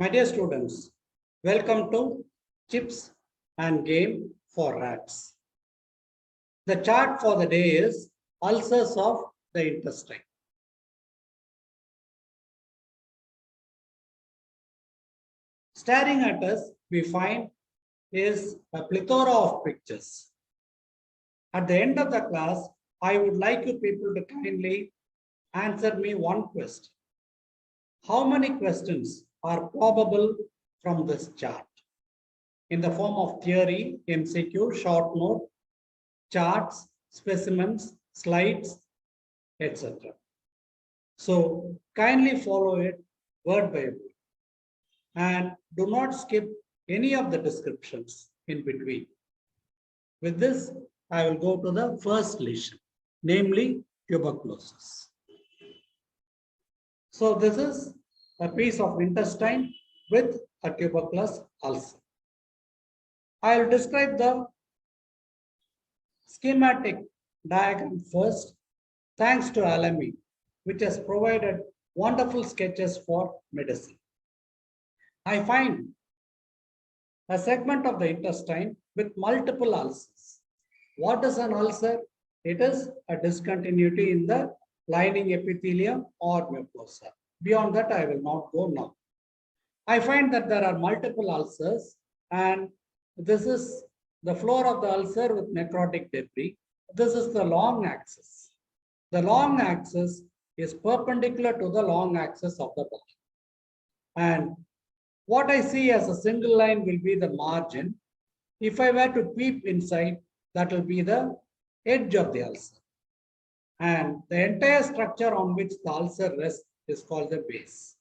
My dear students, welcome to Chips and Game for Rats. The chart for the day is ulcers of the intestine. Staring at us, we find is a plethora of pictures. At the end of the class, I would like you people to kindly answer me one question. How many questions are probable from this chart? In the form of theory, MCQ, short note, charts, specimens, slides, etc. So kindly follow it word by word and do not skip any of the descriptions in between. With this, I will go to the first lesion, namely tuberculosis. So this is a piece of intestine with a tuberculous ulcer. I will describe the schematic diagram first, thanks to LME, which has provided wonderful sketches for medicine. I find a segment of the intestine with multiple ulcers. What is an ulcer? It is a discontinuity in the lining epithelium or mucosa. Beyond that, I will not go now. I find that there are multiple ulcers, and this is the floor of the ulcer with necrotic debris. This is the long axis. The long axis is perpendicular to the long axis of the body. And what I see as a single line will be the margin. If I were to peep inside, that will be the edge of the ulcer. And the entire structure on which the ulcer rests is called the base.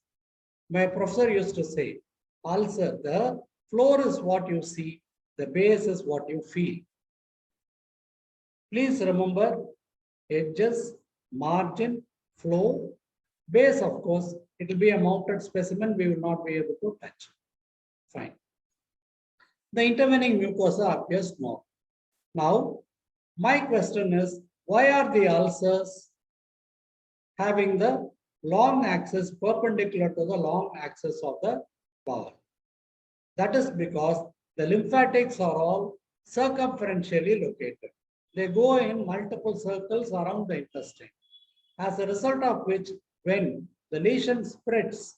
My professor used to say, ulcer, the floor is what you see, the base is what you feel. Please remember edges, margin, floor, base, of course, it will be a mounted specimen, we will not be able to touch. Fine. The intervening mucosa appears normal. Now, my question is, why are the ulcers having the long axis perpendicular to the long axis of the bowel? That is because the lymphatics are all circumferentially located. They go in multiple circles around the intestine. As a result of which, when the lesion spreads,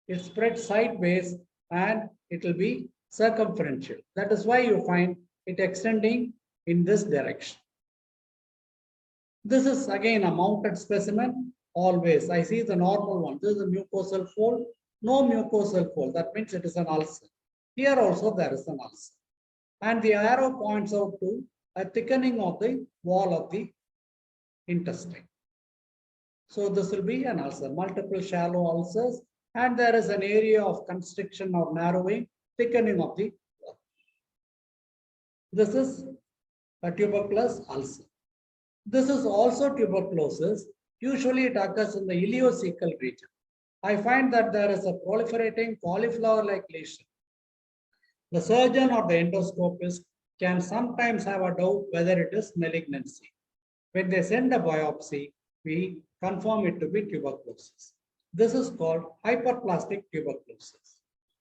it spreads sideways and it will be circumferential. That is why you find it extending in this direction. This is again a mounted specimen. Always, I see the normal one. This is a mucosal fold. No mucosal fold. That means it is an ulcer. Here also there is an ulcer. And the arrow points out to a thickening of the wall of the intestine. So this will be an ulcer, multiple shallow ulcers, and there is an area of constriction or narrowing, thickening of the wall. This is a tuberculous ulcer. This is also tuberculosis. Usually it occurs in the ileocecal region. I find that there is a proliferating cauliflower-like lesion. The surgeon or the endoscopist can sometimes have a doubt whether it is malignancy. When they send a biopsy, we confirm it to be tuberculosis. This is called hyperplastic tuberculosis.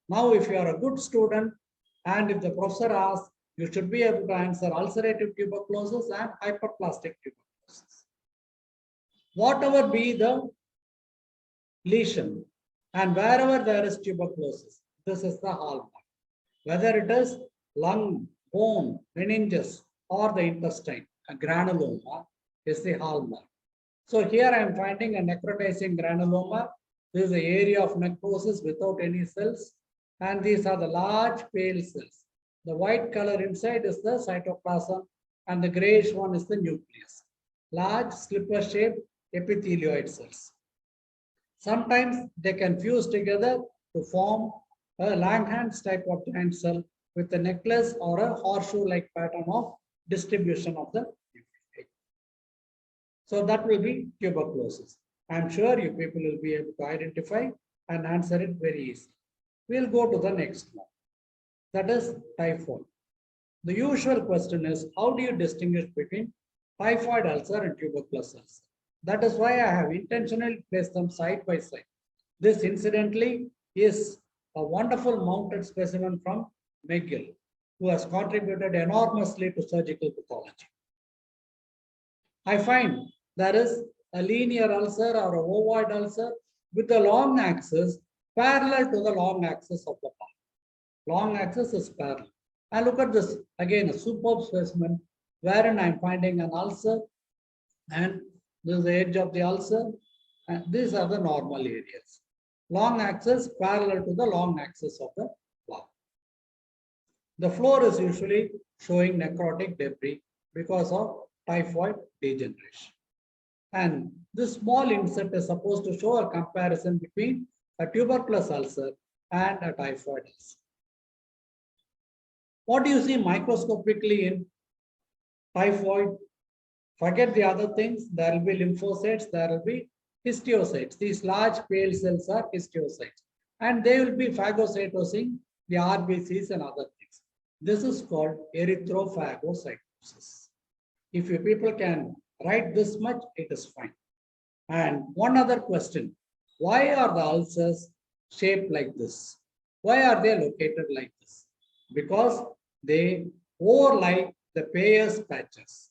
Now, if you are a good student and if the professor asks, you should be able to answer ulcerative tuberculosis and hyperplastic tuberculosis. Whatever be the lesion and wherever there is tuberculosis, this is the hallmark. Whether it is lung, bone, meninges, or the intestine, a granuloma is the hallmark. So here I am finding a necrotizing granuloma. This is the area of necrosis without any cells. And these are the large pale cells. The white color inside is the cytoplasm and the grayish one is the nucleus. Large slipper-shaped epithelioid cells. Sometimes they can fuse together to form a Langhans type of giant cell with a necklace or a horseshoe-like pattern of distribution of the nuclei. So that will be tuberculosis. I am sure you people will be able to identify and answer it very easily. We'll go to the next one. That is typhoid. The usual question is, how do you distinguish between typhoid ulcer and tuberculous ulcer? That is why I have intentionally placed them side by side. This incidentally is a wonderful mounted specimen from McGill, who has contributed enormously to surgical pathology. I find there is a linear ulcer or a ovoid ulcer with the long axis parallel to the long axis of the palm. Long axis is parallel. And look at this, again, a superb specimen wherein I'm finding an ulcer, and this is the edge of the ulcer, and these are the normal areas. Long axis parallel to the long axis of the palm. The floor is usually showing necrotic debris because of typhoid degeneration. And this small insert is supposed to show a comparison between a tuberculosis ulcer and a typhoid ulcer. What do you see microscopically in typhoid? Forget the other things. There will be lymphocytes, there will be histiocytes. These large pale cells are histiocytes, and they will be phagocytosing the RBCs and other things. This is called erythrophagocytosis. If you people can write this much, it is fine. And one other question, why are the ulcers shaped like this? Why are they located like this? Because they overlie the Peyer's patches.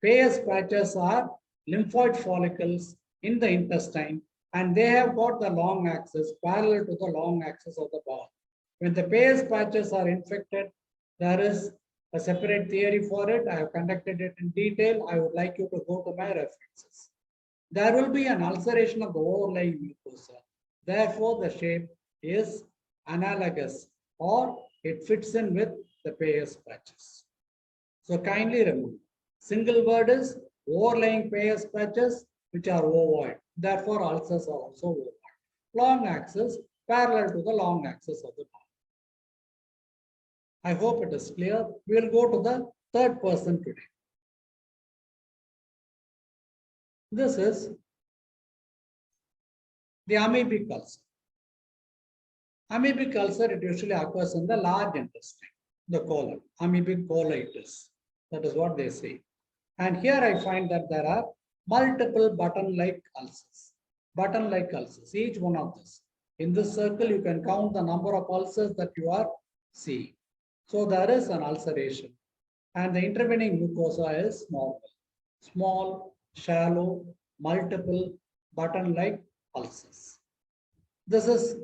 Peyer's patches are lymphoid follicles in the intestine, and they have got the long axis parallel to the long axis of the ball. When the Peyer's patches are infected, there is a separate theory for it. I have conducted it in detail. I would like you to go to my references. There will be an ulceration of the overlying mucosa. Therefore, the shape is analogous, or it fits in with the Peyer's patches. So kindly remember, single word is overlying Peyer's patches, which are ovoid. Therefore, ulcers are also ovoid. Long axis parallel to the long axis of the body. I hope it is clear. We will go to the third person today. This is the amoebic ulcer. Amoebic ulcer, it usually occurs in the large intestine, the colon, amoebic colitis. That is what they say. And here I find that there are multiple button-like ulcers. Button-like ulcers, each one of this. In this circle, you can count the number of ulcers that you are seeing. So there is an ulceration, and the intervening mucosa is normal. Small, shallow, multiple button-like ulcers. This is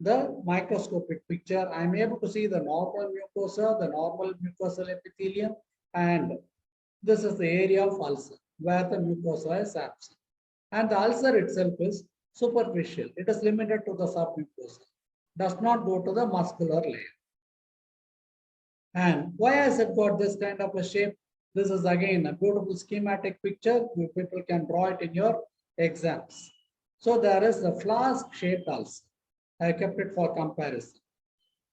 the microscopic picture. I am able to see the normal mucosa, the normal mucosal epithelium, and this is the area of ulcer where the mucosa is absent. And the ulcer itself is superficial. It is limited to the submucosa, does not go to the muscular layer. And why has it got this kind of a shape? This is again a beautiful schematic picture. You people can draw it in your exams. So there is a flask-shaped ulcer. I kept it for comparison.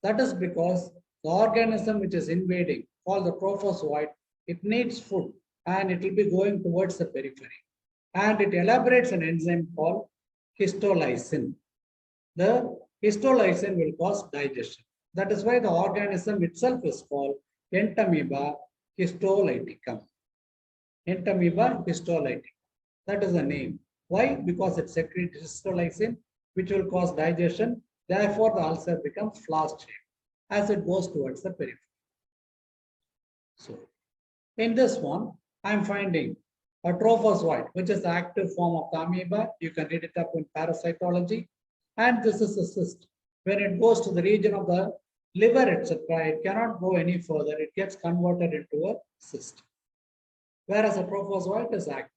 That is because the organism which is invading, called the trophozoite, it needs food and it will be going towards the periphery. And it elaborates an enzyme called histolysin. The histolysin will cause digestion. That is why the organism itself is called Entamoeba histolyticum. Entamoeba histolyticum. That is the name. Why? Because it secretes histolysin, which will cause digestion. Therefore, the ulcer becomes flask-shaped as it goes towards the periphery. So, in this one, I am finding a trophozoite, which is the active form of the amoeba. You can read it up in parasitology. And this is a cyst. When it goes to the region of the liver, etc., it cannot go any further. It gets converted into a cyst. Whereas a trophozoite is active.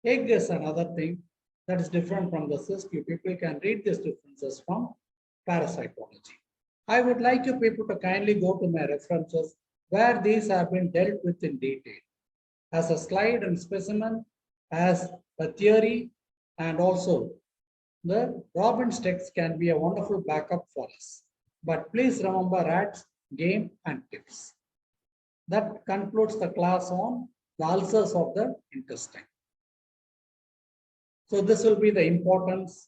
Egg is another thing that is different from the cyst. You people can read these differences from parasitology. I would like you people to kindly go to my references where these have been dealt with in detail, as a slide and specimen, as a theory, and also the Robbins text can be a wonderful backup for us. But please remember R.A.T.S, game, and tips. That concludes the class on the ulcers of the intestine. So this will be the importance.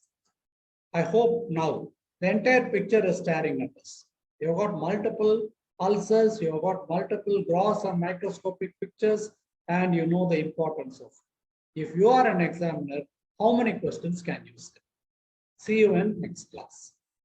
I hope now the entire picture is staring at us. You've got multiple ulcers, you've got multiple gross and microscopic pictures, and you know the importance of it. If you are an examiner, how many questions can you say? See you in next class.